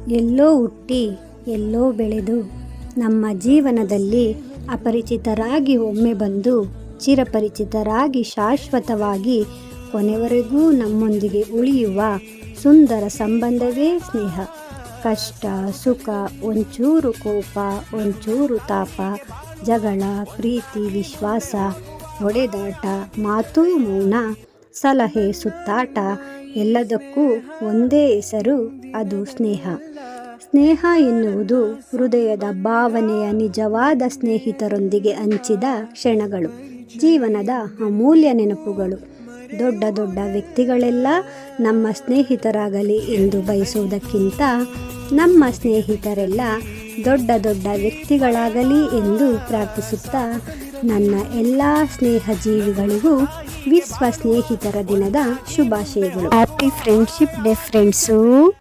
ಎಲ್ಲೋ ಹುಟ್ಟಿ ಎಲ್ಲೋ ಬೆಳೆದು ನಮ್ಮ ಜೀವನದಲ್ಲಿ ಅಪರಿಚಿತರಾಗಿ ಒಮ್ಮೆ ಬಂದು ಚಿರಪರಿಚಿತರಾಗಿ ಶಾಶ್ವತವಾಗಿ ಕೊನೆವರೆಗೂ ನಮ್ಮೊಂದಿಗೆ ಉಳಿಯುವ ಸುಂದರ ಸಂಬಂಧವೇ ಸ್ನೇಹ. ಕಷ್ಟ ಸುಖ, ಒಂಚೂರು ಕೋಪ, ಒಂಚೂರು ತಾಪ, ಜಗಳ, ಪ್ರೀತಿ, ವಿಶ್ವಾಸ, ಹೊಡೆದಾಟ, ಮಾತು ಮೌನ, ಸಲಹೆ ಸುತ್ತಾಟ, ಎಲ್ಲದಕ್ಕೂ ಒಂದೇ ಹೆಸರು, ಅದು ಸ್ನೇಹ. ಸ್ನೇಹ ಎನ್ನುವುದು ಹೃದಯದ ಭಾವನೆಯ ನಿಜವಾದ ಸ್ನೇಹಿತರೊಂದಿಗೆ ಹಂಚಿದ ಕ್ಷಣಗಳು, ಜೀವನದ ಅಮೂಲ್ಯ ನೆನಪುಗಳು. ದೊಡ್ಡ ದೊಡ್ಡ ವ್ಯಕ್ತಿಗಳೆಲ್ಲ ನಮ್ಮ ಸ್ನೇಹಿತರಾಗಲಿ ಎಂದು ಬಯಸುವುದಕ್ಕಿಂತ ನಮ್ಮ ಸ್ನೇಹಿತರೆಲ್ಲ ದೊಡ್ಡ ದೊಡ್ಡ ವ್ಯಕ್ತಿಗಳಾಗಲಿ ಎಂದು ಪ್ರಾರ್ಥಿಸುತ್ತಾ ನನ್ನ ಎಲ್ಲ ಸ್ನೇಹ ಜೀವಿಗಳಿಗೂ ವಿಶ್ವ ಸ್ನೇಹಿತರ ದಿನದ ಶುಭಾಶಯಗಳು. Happy friendship day friends.